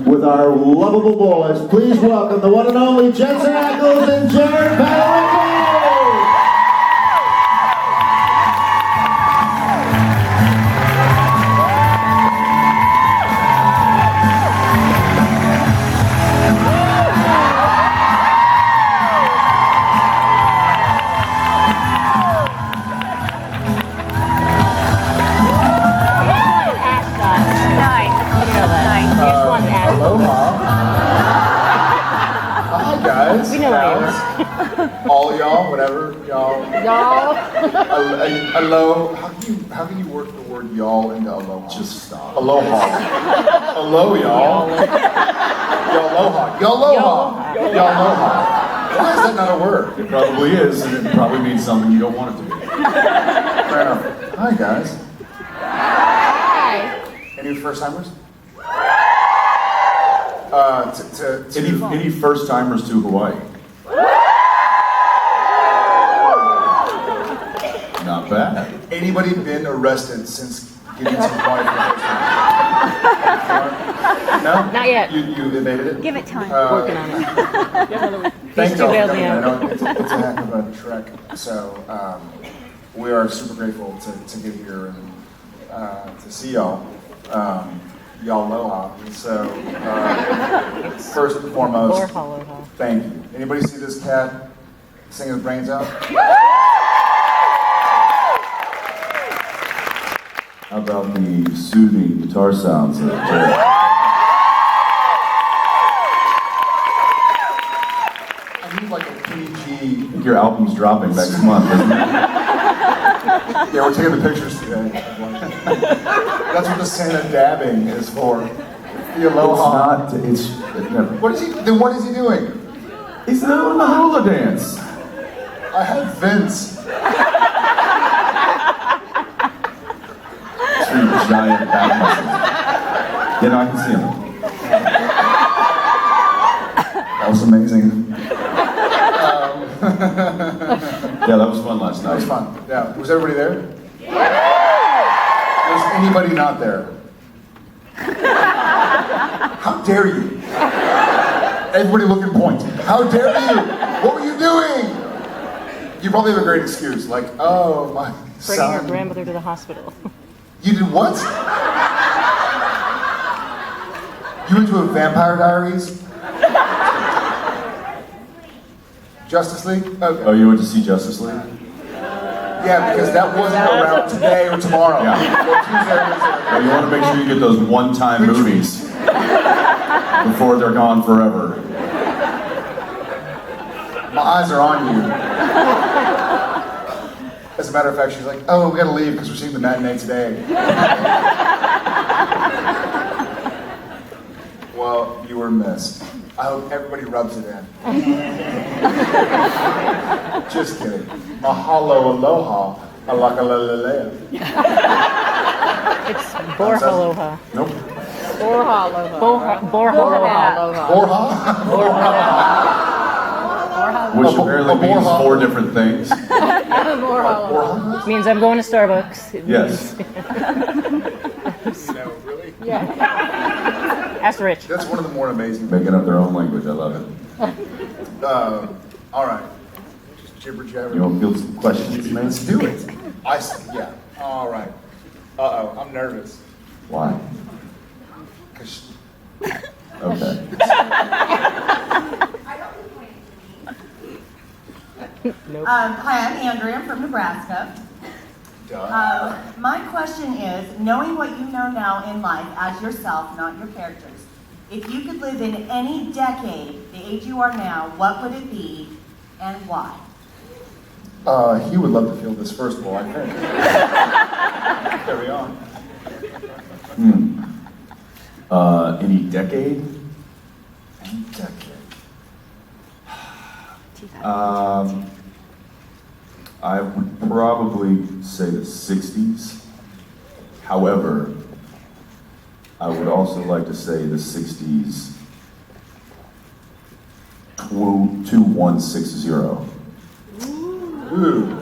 with our lovable boys. Please welcome the one and only Jensen Ackles and Jared Padalecki! We know all y'all, whatever, y'all. Y'all. Hello. How can you work the word y'all into aloha? Just stop. Aloha. Hello, y'all. Y'all-loha. Y'all-loha. Y'all-loha. Why is that not a word? It probably is, and it probably means something you don't want it to be. Fair enough. Hi, guys. Hi. Any first-timers? Any first timers to Hawaii? Not bad. Anybody been arrested since getting to Hawaii for the first time? No? Not yet. You evaded it? Give it time. Working on it. Thank These you two all for bailed me coming. I out. know it's a heck of a trek, so we are super grateful to get here and to see y'all. Y'all aloha. So first and foremost, thank you. Anybody see this cat sing his brains out? How about the soothing guitar sounds of Jared? I need like a PG. I think your album's dropping next month, isn't it? Yeah, we're taking the pictures today. That's what the Santa dabbing is for. The aloha. It's never. What is he? Then what is he doing? He's doing the hula dance. I had Vince. Three giant back muscles. You know, I can see him. That was amazing. Yeah, that was fun last That was night. fun. Yeah. Was everybody there? Was anybody not there? How dare you? Everybody look and point. How dare you? What were you doing? You probably have a great excuse, like, oh, my Bringing her son. grandmother to the hospital. You did what? You went to a Vampire Diaries? Justice League? Okay. Oh, you went to see Justice League? Yeah, because that wasn't around today or tomorrow. Yeah. Well, you want to make sure you get those one-time movies before they're gone forever. My eyes are on you. As a matter of fact, she's like, oh, we gotta leave because we're seeing the matinee today. Well, you were missed. I hope everybody rubs it in. Just kidding. Mahalo aloha, alakalalelea. It's Borhaloha. Nope. Borhaloha. Borha? Which apparently means Borha. 4 different things. Borha? Means I'm going to Starbucks. It Yes. No, really? Yeah. Ask Rich. That's one of the more amazing. Making up their own language, I love it. All right. Just jibber jabber. You want to field some questions, man? Let's do it. Yeah. All right. Uh-oh, I'm nervous. Why? Because Okay. Nope. Hi, I'm Andrea. I'm from Nebraska. My question is, knowing what you know now in life as yourself, not your characters, if you could live in any decade, the age you are now, what would it be and why? he would love to feel this first of all, I think. Carry on. Any decade? Any decade. I would probably say the 60s. However, I would also like to say the 60s 2160. Ooh.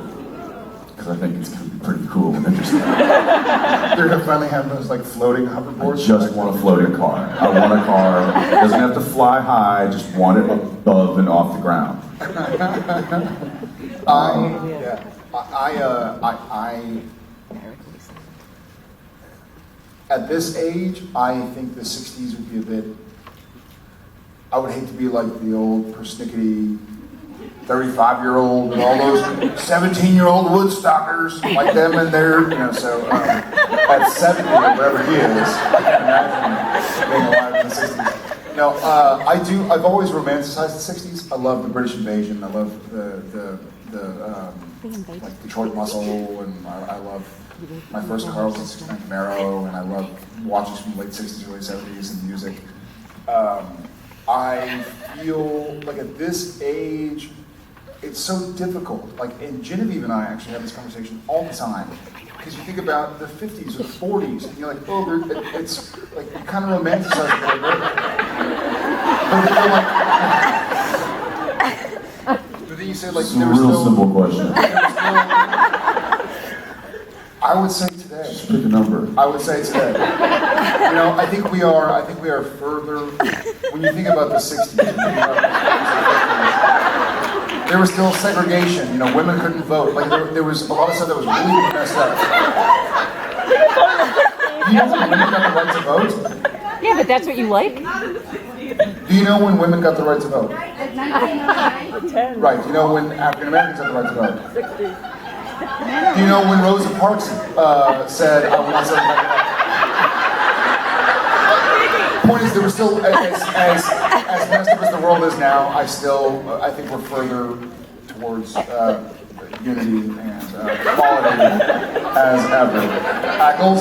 because I think it's going to be pretty cool and interesting. They're gonna finally have those like floating I hoverboards. just want a floating car. I want a car that doesn't have to fly high, I just want it above and off the ground. At this age, I think the 60s would be a bit. I would hate to be like the old persnickety 35-year-old with all those 17-year-old Woodstockers like them and their, so at 70 or whatever he is, I can't imagine being alive in the 60s. No, I've always romanticized the 60s. I love the British invasion. I love the like Detroit Muscle, and I love my first car was a 69 Camaro, and I love watches from the late 60s, early 70s and music. I feel like at this age, it's so difficult. Like, and Genevieve and I actually have this conversation all the time. Because you think about the 50s or the 40s, and you're like, oh, it's like, you kind of romanticize it a little bit. But then you say, like, It's a real simple question. I would say today. Just pick a number. I would say today. I think we are further, when you think about the 60s, there was still segregation, women couldn't vote. Like there was a lot of stuff that was really messed up. Do you know when women got the right to vote? Yeah, but that's what you like? Do you know when women got the right to vote? Right, do you know when African Americans got the right to vote? Do you know when Rosa Parks said, I will not serve my point is, there was still, as messed up as the world is now, I think we're further towards unity and equality as ever. Ackles.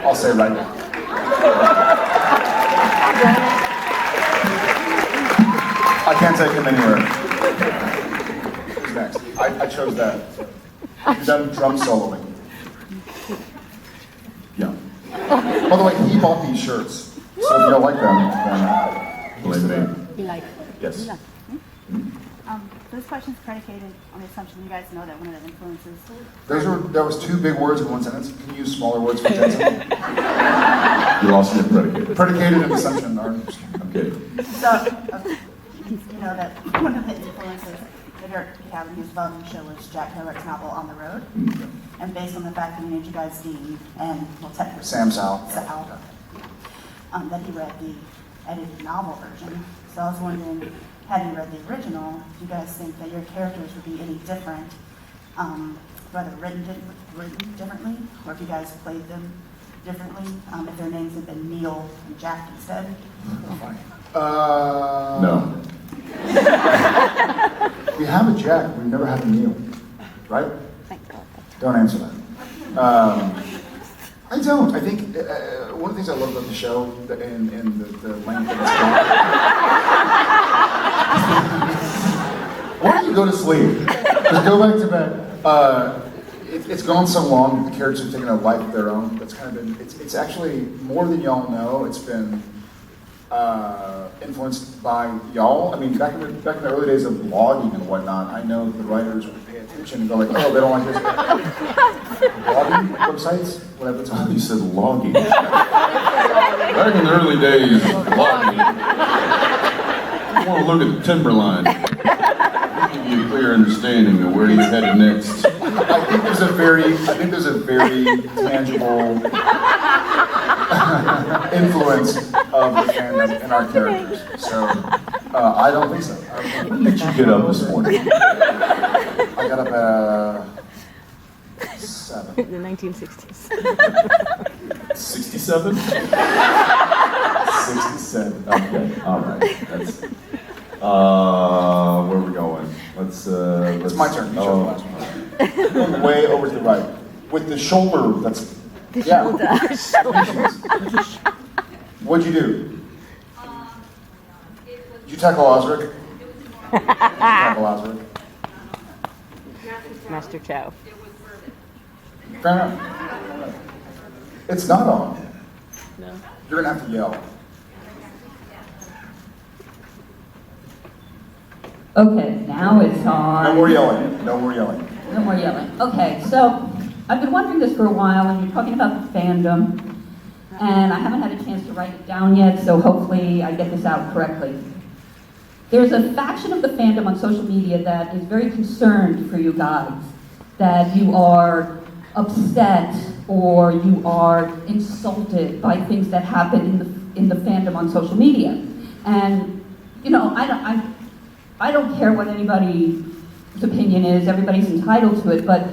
I'll say right now. I can't take him anywhere. Who's next? I chose that. You've done drum soloing. Yeah. By the way, he bought these shirts. So if you don't like them, then Blame me. You like Yes. This question's predicated on the assumption you guys know that one of the influences. that was two big words in one sentence. Can you use smaller words for Jensen? You lost your predicated. Predicated and assumption are. I'm kidding. So, you know that one of the influences that Eric Academy's Fandom show was Jack Kerouac's novel On the Road. And based on the fact that we named you guys Dean and, well, technically Sam Sal. That he read the edited novel version. So I was wondering, had you read the original, do you guys think that your characters would be any different, whether written differently, or if you guys played them differently, if their names had been Neil and Jack instead? No. We have a Jack, we've never had a Neil, right? Thank God. Don't answer that. I don't. I think one of the things I love about the show and the length of it's gone. Why don't you go to sleep? Just go back to bed. It's gone so long, the characters have taken a life of their own. That's kind of been, it's actually more than y'all know. It's been influenced by y'all. I mean, back in the early days of blogging and whatnot, I know the writers would pay attention and go like, oh, they don't like this. Blogging websites, whatever it's called. You said logging. Back in the early days, logging. You want to look at the timberline. Give you a clear understanding of where you're headed next. I think there's a very tangible influence of the fandom in our characters. So I don't think so. When did you get up this morning? I got up at 7. The 1960s. 67? 67. Okay, all right. That's, where are we going? Let's It's my turn. You chose the last one. Way over to the right. With the shoulder that's... What'd you do? Did you tackle Osric? Tackle Osric. Master Chow. Fair enough. It's not on. No. You're gonna have to yell. Okay, now it's on. No more yelling. No more yelling. No more yelling. Okay, so I've been wondering this for a while, and you're talking about the fandom, and I haven't had a chance to write it down yet, so hopefully I get this out correctly. There's a faction of the fandom on social media that is very concerned for you guys, that you are upset or you are insulted by things that happen in the fandom on social media. And, you know, I don't care what anybody's opinion is, everybody's entitled to it, but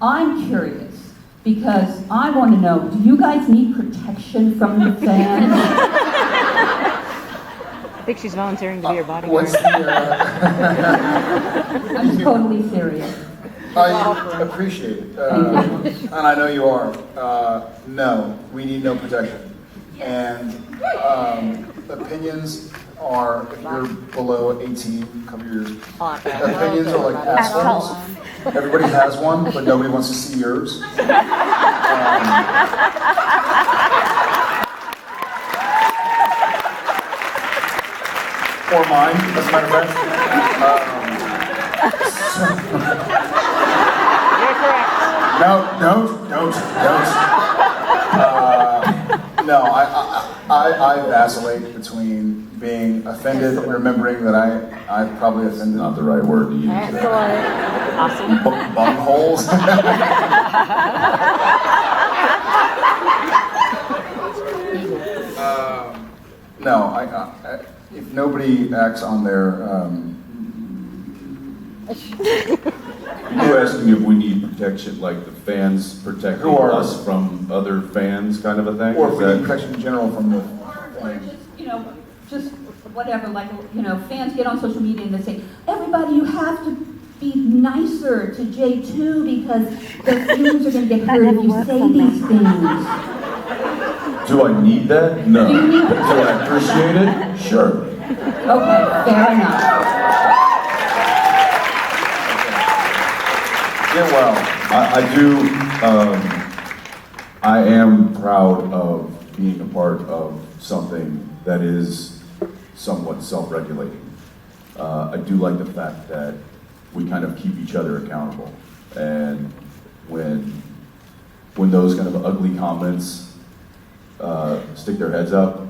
I'm curious because I want to know, do you guys need protection from the fans? I think she's volunteering to be your bodyguard. What's the, I'm totally serious. I appreciate it, and I know you are. No, we need no protection. And opinions are, if you're below 18, cover your opinions are like assholes. Everybody has one, but nobody wants to see yours. Or mine, as a matter of fact. You're correct. No, don't. No, I vacillate between being offended and remembering that I probably offended. Not the right word to use. Excellent. Awesome. Bungholes. No, if nobody acts on their. You're asking if we need protection, like the fans protecting Who are- us from other fans, kind of a thing? Or Is if we that- need protection in general from the. Or just, you know, just whatever, like, you know, fans get on social media and they say, everybody, you have to be nicer to J2 because their feelings are going to get hurt if you say these things. Do I need that? No. Do you need Do I appreciate it? Sure. Okay, fair enough. Get well. I do, I am proud of being a part of something that is somewhat self-regulating. I do like the fact that we kind of keep each other accountable. And when those kind of ugly comments stick their heads up,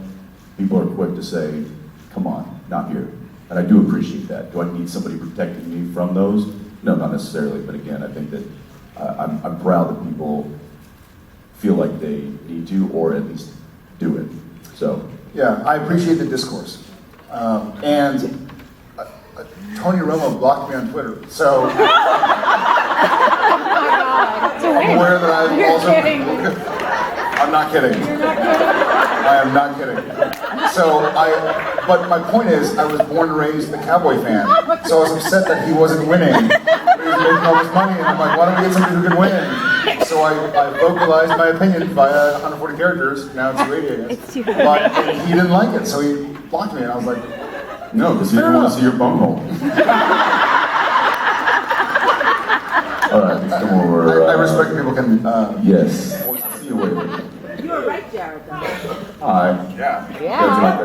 people are quick to say, come on, not here. And I do appreciate that. Do I need somebody protecting me from those? No, not necessarily, but again, I think that I'm proud that people feel like they need to, or at least do it. So. Yeah, I appreciate the discourse. And Tony Romo blocked me on Twitter, so I'm aware that I've You're also. kidding. I'm not kidding. I am not kidding. But my point is, I was born and raised a Cowboy fan, so I was upset that he wasn't winning. But he was making all this money, and I'm like, why don't we get somebody who can win? So I vocalized my opinion via 140 characters. Now it's 280, I guess. But he didn't like it, so he blocked me, and I was like, No, because he didn't want to see your bunghole. All right, come over. I respect people can. Yes. See you later. You were right, Jared. Hi. Yeah. That's right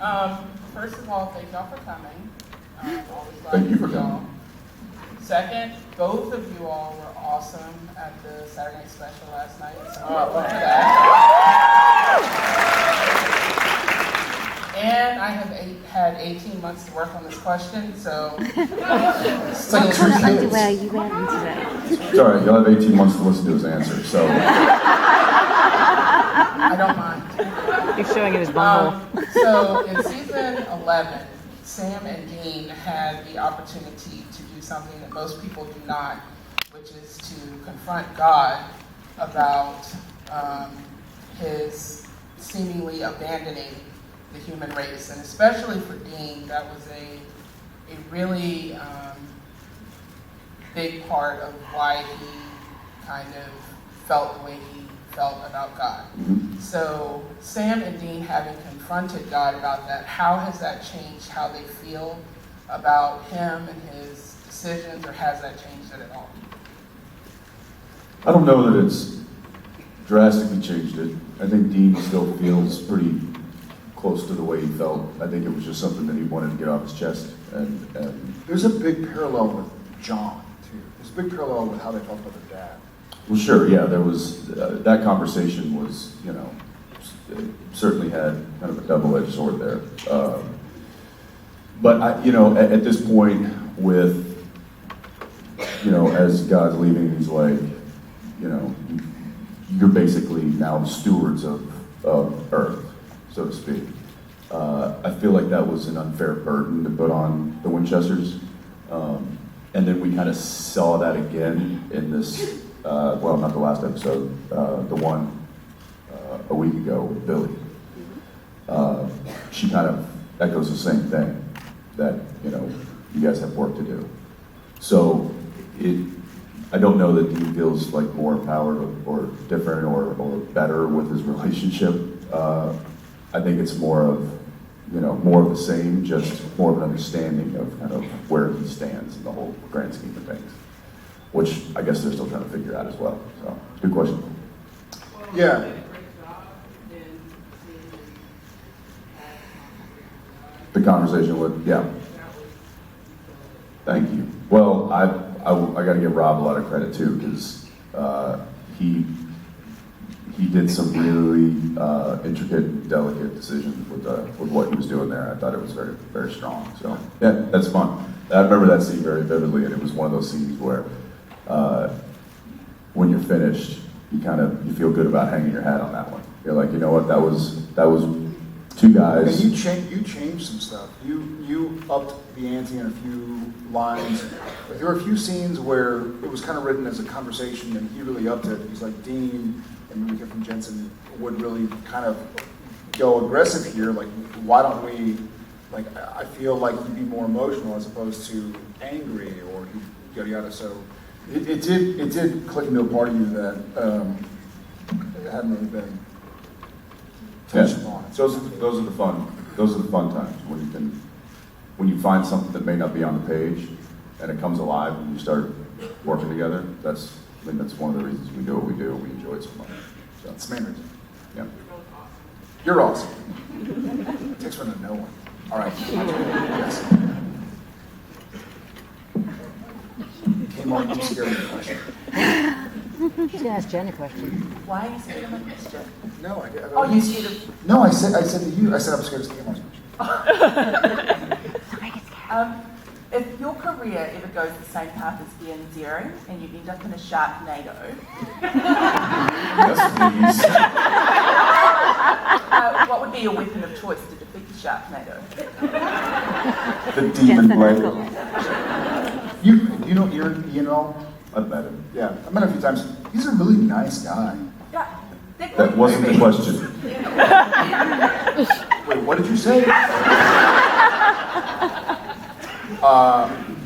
there. First of all, thank y'all for coming. Always glad Thank you to for see y'all. coming. Second, both of you all were awesome at the Saturday Night Special last night. So thank you for that. And I have had 18 months to work on this question, so It's like two kids. Well, you went into that. It's all right. You'll have 18 months to listen to his answer. So. I don't mind. You're showing him his bunghole. So in season 11, Sam and Dean had the opportunity to do something that most people do not, which is to confront God about his seemingly abandoning the human race. And especially for Dean, that was a really big part of why he kind of felt the way he felt about God. So Sam and Dean having confronted God about that, how has that changed how they feel about him and his decisions, or has that changed it at all? I don't know that it's drastically changed it. I think Dean still feels pretty close to the way he felt. I think it was just something that he wanted to get off his chest. And There's a big parallel with John, too. There's a big parallel with how they felt about their dad. well, sure, yeah, there was, that conversation was, you know, it certainly had kind of a double-edged sword there. But, you know, at this point with, you know, as God's leaving, he's like, you know, you're basically now stewards of Earth, so to speak. I feel like that was an unfair burden to put on the Winchesters. And then we kind of saw that again in this, well, not the last episode, the one a week ago with Billy. She kind of echoes the same thing, that, you know, you guys have work to do. So I don't know that Dean feels like more empowered or different or better with his relationship. I think it's more of, you know, more of the same, just more of an understanding of kind of where he stands in the whole grand scheme of things, which I guess they're still trying to figure out as well. So, good question. Yeah. The conversation with, yeah. Thank you. Well, I got to give Rob a lot of credit too, because he did some really intricate, delicate decisions with what he was doing there. I thought it was very, very strong. So yeah, that's fun. I remember that scene very vividly, and it was one of those scenes where when you're finished, you feel good about hanging your hat on that one. You're like, you know what, that was two guys. And you changed some stuff. You upped the ante in a few lines. Like, there were a few scenes where it was kind of written as a conversation, and he really upped it. He's like, Dean and Mika from Jensen would really kind of go aggressive here. Like, why don't we? Like, I feel like he'd be more emotional as opposed to angry or yada yada. So it did click into a part of you that it hadn't really been. Yeah. Those are the fun times when you find something that may not be on the page and it comes alive and you start working together. That's one of the reasons we do what we do. We enjoy it so much. So It's the main reason. yeah. You're awesome. It takes one to know one. All right. Yes. Kmart, I'm scared of the question. She's gonna ask Jen a question. Why are you scared of my question? No, I did. Oh, you scared of... No, I said to you. I said I'm scared of Kmart's question. If your career ever goes the same path as Ian Ziering and you end up in a Sharknado, Yes, what would be your weapon of choice to defeat the Sharknado? please. The demon blade. You know Ian at all? I've met him. Yeah, I've met him a few times. He's a really nice guy. Yeah. That wasn't the question. Wait, what did you say?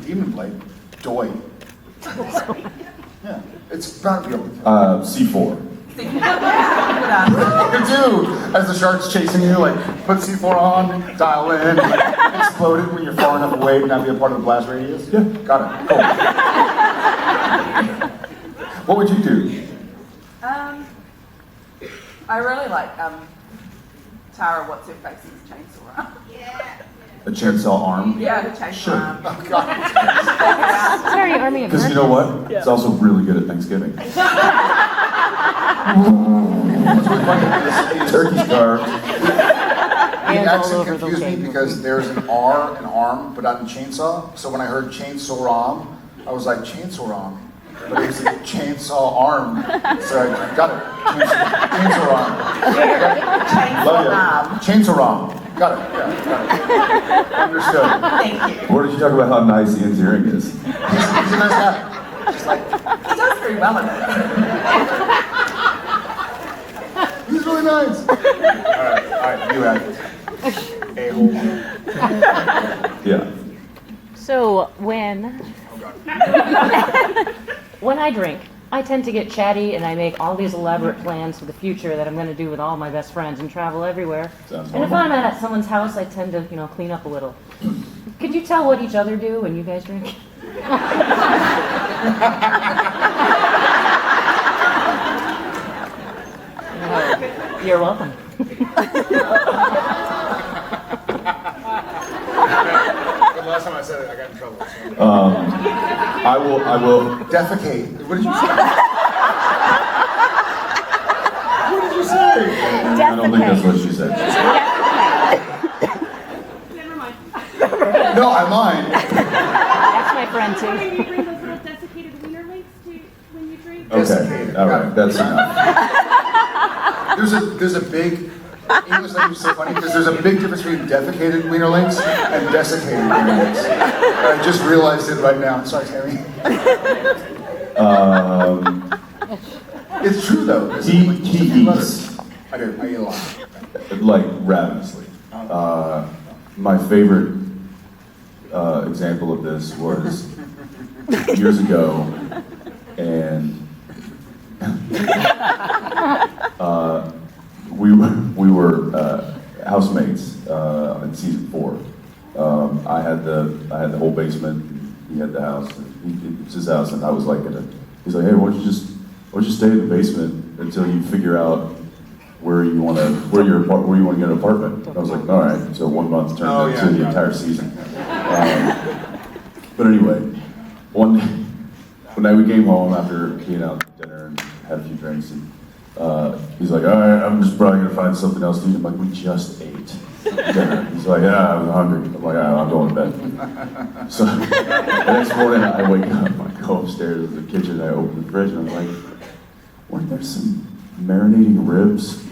Demon Blade, Doy. Yeah, it's bound to be able to kill. C4. You do! As the shark's chasing you, like, put C4 on, dial in, like, explode it when you're far enough away to not be a part of the blast radius. Yeah. Got it. Cool. What would you do? I really like Tara, what's her face's chainsaw arm. A chainsaw arm? Yeah, the chainsaw Sure. arm. Oh, God. Sorry, Army of Because you know what? It's also really good at Thanksgiving. What's really funny is Turkey's carved. the And all accent over the confused me cake. because there's an R in arm, but not in chainsaw. So when I heard chainsaw arm, I was like, chainsaw arm. But it was a chainsaw arm. So I got it. Chainsaw arm. Love you. Chainsaw arm. Got it. Yeah, got it. Understood. Thank you. Where did you talk about how nice Ian's earring is? He's a nice guy. Just like, He does very well in it. he's really nice. All right, you have it. A-hole. Yeah. So when I drink, I tend to get chatty and I make all these elaborate plans for the future that I'm going to do with all my best friends and travel everywhere. Sounds And if normal. I'm at someone's house, I tend to, clean up a little. Could you tell what each other do when you guys drink? You're welcome. The last time I said it, I got in trouble. So. I will. Defecate. What did you say? What did you say? I don't think that's what she said. Never mind. No, I lied. That's my friend When too. you bring those little desiccated wiener links to when you drink. Okay, all right, that's enough. There's a big English language is so funny because there's a big difference between defecated wiener links and desiccated wiener links. I just realized it right now. Sorry, Tammy. It's true though. He eats. I do. I eat a lot. Like ravenously. My favorite example of this was years ago, and we were housemates in season 4. I had the whole basement. He had the house. It's his house, and I was like, he's like, hey, why don't you stay in the basement until you figure out where you want to get an apartment. And I was like, all right. So 1 month turned into the entire season. But anyway, one night we came home after being out to dinner and had a few drinks, and he's like, all right, I'm just probably gonna find something else to eat. I'm like, we just ate dinner. He's like, yeah, I'm hungry. I'm like, I'm going to bed. So the next morning I wake up, I go upstairs to the kitchen, I open the fridge, and I'm like, weren't there some marinating ribs?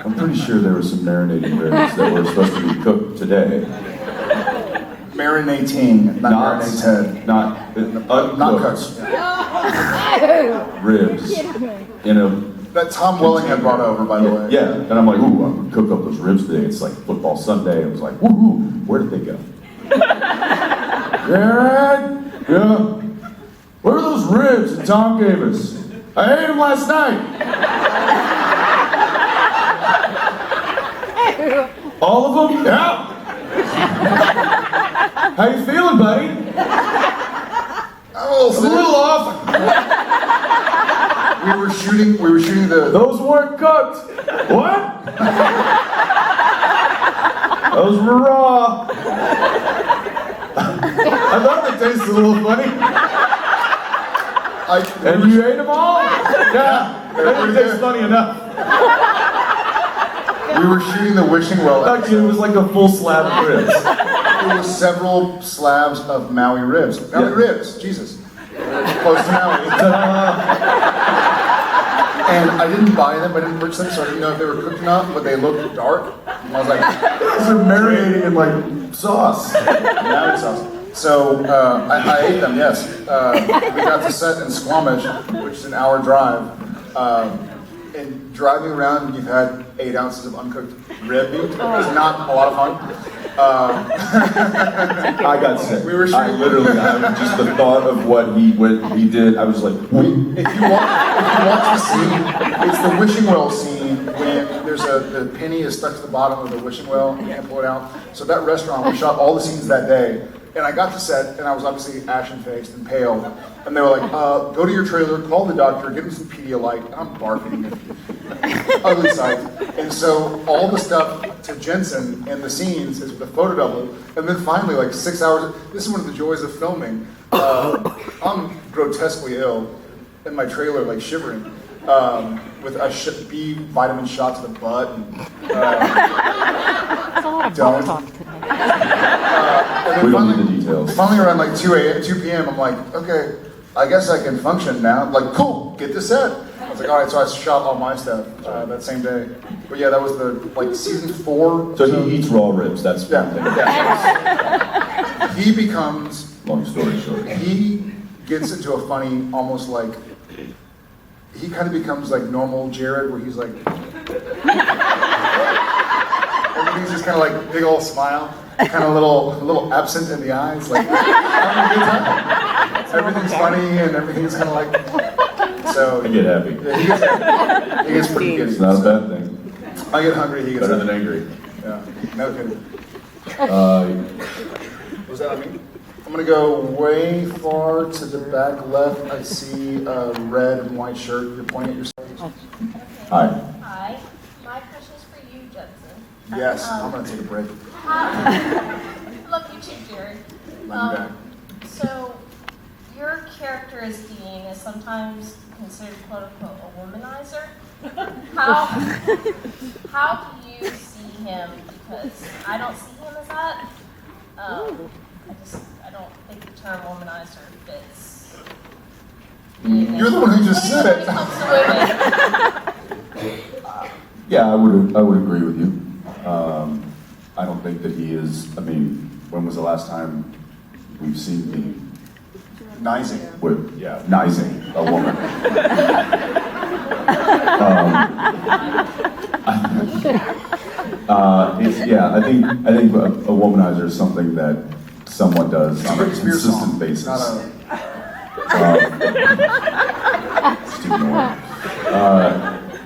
I'm pretty sure there were some marinating ribs that were supposed to be cooked today. Marinating, not marinated. Not cuts. Ribs. You know. That Tom Welling had brought over, by the way. Yeah, and I'm like, ooh, I'm gonna cook up those ribs today. It's like football Sunday. I was like, woo, where did they go? Yeah. Where are those ribs that Tom gave us? I ate them last night. All of them? Yeah. How you feeling, buddy? I'm a little off. We were shooting the. Those weren't cooked. What? Those were raw. I thought they tasted a little funny. And you ate them all? Yeah. That didn't taste funny enough. We were shooting the Wishing Well. Actually, it was like a full slab of ribs. It was several slabs of Maui ribs. Maui ribs, Jesus. Close to Maui. And I didn't buy them, I didn't purchase them, so I didn't know if they were cooked or not, but they looked dark. And I was like, these are marinating in like sauce. Maui sauce. So I ate them, yes. We got to set in Squamish, which is an hour drive. And driving around when you've had 8 ounces of uncooked rib meat is not a lot of fun. I got sick. We were shooting. Just the thought of what he did, I was like, If you watch the scene, it's the wishing well scene when the penny is stuck to the bottom of the wishing well and you can't pull it out. So that restaurant, we shot all the scenes that day, and I got to set, and I was obviously ashen-faced and pale, and they were like, go to your trailer, call the doctor, give him some Pedialyte, and I'm barfing. Ugly sight. And so all the stuff to Jensen and the scenes is with a photo double, and then finally, like 6 hours, this is one of the joys of filming. I'm grotesquely ill in my trailer, like shivering, with a B vitamin shot to the butt. And, That's a lot of butt talk today. we don't need the details. Finally around like 2 p.m., I'm like, okay, I guess I can function now. Like, cool, get this set. I was like, all right, so I shot all my stuff that same day. But yeah, that was season 4. So he eats raw ribs, that's one thing. Yeah. He becomes, Long story short. he gets into a funny, almost like, he kind of becomes like normal Jared, where he's like, everything's just kind of like big old smile, kind of a little absent in the eyes, like having a good time. Everything's funny and everything's kind of like, so. I get happy. Yeah, he gets pretty good. It's not a bad thing. I get hungry, he gets Better happy. than angry. Yeah, no kidding. Was that on me? I'm gonna go way far to the back left. I see a red and white shirt. You're pointing at yourself. Hi. Hi. My question is for you, Jensen. Yes, I'm gonna take a break. Love you too, Jared. Love you back. So, your character as Dean is sometimes considered "quote unquote" a womanizer. How do you see him? Because I don't see him as that. I don't think the term womanizer fits. You're the one who just said When it. it comes to women. Yeah, I would agree with you. I don't think that he is. I mean, when was the last time we've seen me Nizing. with nizing a woman? I think a womanizer is something that someone does on a Britney Spears consistent song. basis. Not Steve Noel.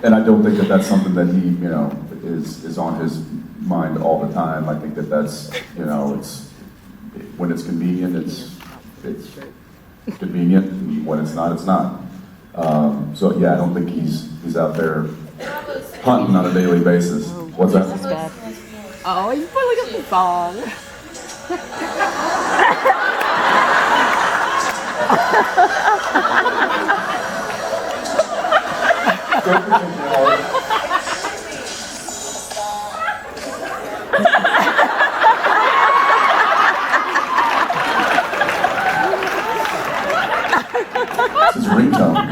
And I don't think that that's something that he, is on his mind all the time. I think that that's, it's when it's convenient, it's convenient. And when it's not, it's not. So yeah, I don't think he's out there hunting on a daily basis. What's that? Oh, you pulling up the song. It's his ringtone.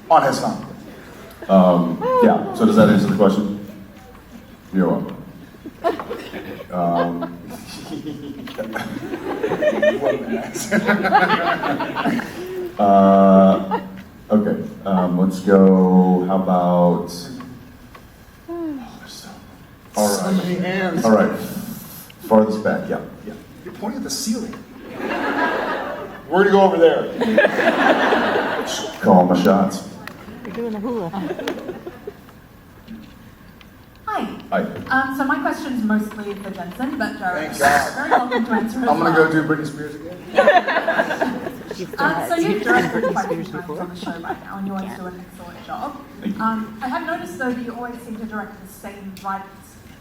on his phone. Yeah, so does that answer the question? You're welcome. Okay, let's go, how about, all So many hands. right, all right, farthest back, yeah. You're pointing at the ceiling. We're gonna go over there. Call my shots. You're doing the hula. Hi. So my question's mostly for Jensen, but Jared, Thank God. very welcome to answer as I'm gonna well. go do Britney Spears again. So you've directed quite a few times on the show right now, and you always do an excellent job. Thank you. I have noticed though that you always seem to direct the same writers.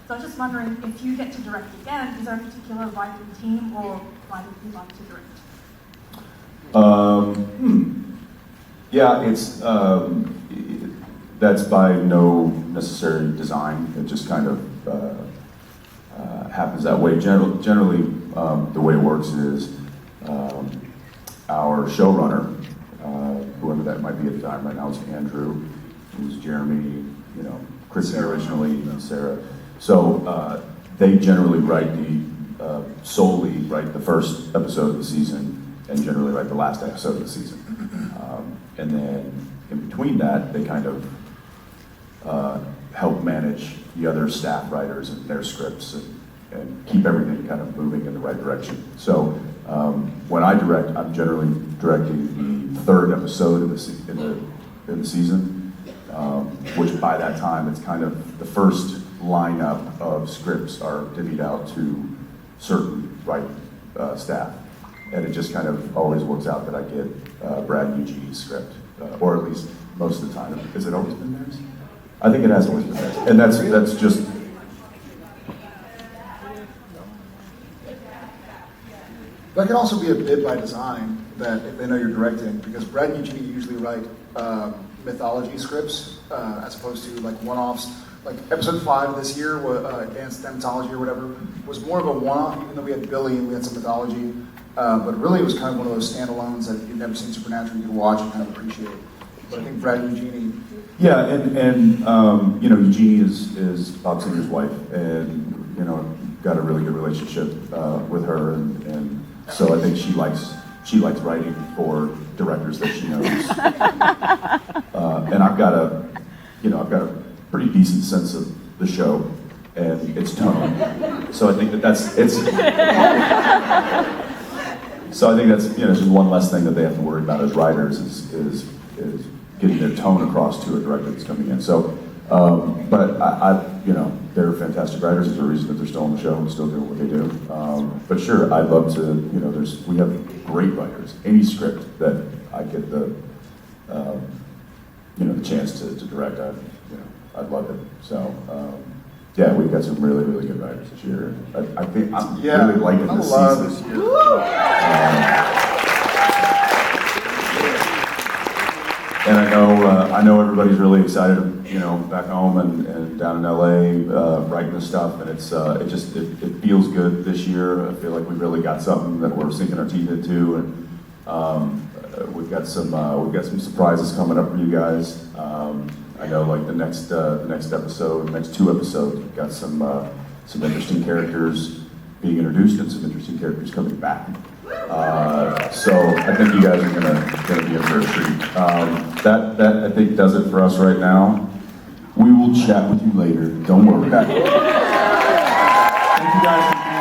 So I was just wondering if you get to direct again, is there a particular writing team or writer you like to direct? Yeah, it's that's by no necessary design. It just kind of happens that way. Generally, the way it works is our showrunner, whoever that might be at the time. Right now, it's Andrew, who's Jeremy, Chrissy originally, and Sarah. So they generally solely write the first episode of the season, and generally write the last episode of the season. And then in between that, they kind of help manage the other staff writers and their scripts and keep everything kind of moving in the right direction. So when I direct, I'm generally directing the third episode in the season, which by that time, it's kind of the first lineup of scripts are divvied out to certain writing staff. And it just kind of always works out that I get Brad Eugene's script, or at least most of the time. Has it always been theirs? I think it has always been theirs. And that's just... That can also be a bit by design, that if they know you're directing, because Brad and Eugenie usually write mythology scripts, as opposed to like one-offs. Like episode 5 this year, Dance Mythology or whatever, was more of a one-off, even though we had Billy and we had some mythology. But really it was kind of one of those standalones that you've never seen Supernatural, you could watch and kind of appreciate. But I think Brad and Eugenie... Yeah, and Eugenie is Bob Singer's wife, and, got a really good relationship with her, and so I think she likes writing for directors that she knows. And I've got a pretty decent sense of the show and its tone. So I think that's just one less thing that they have to worry about as writers is getting their tone across to a director that's coming in. So, but they're fantastic writers. There's a reason that they're still on the show and still doing what they do. But sure, I'd love to. We have great writers. Any script that I get the chance to direct, I'd love it. So, yeah, we've got some really, really good writers this year. I think I'm really liking this season. This year. And I know everybody's really excited, back home and down in LA, writing this stuff, and it feels good this year. I feel like we really got something that we're sinking our teeth into, and we've got some surprises coming up for you guys. I know, like the next episode, the next 2 episodes, we've got some interesting characters being introduced and some interesting characters coming back. So I think you guys are gonna be in for a treat. That I think does it for us right now. We will chat with you later. Don't worry. Thank you guys.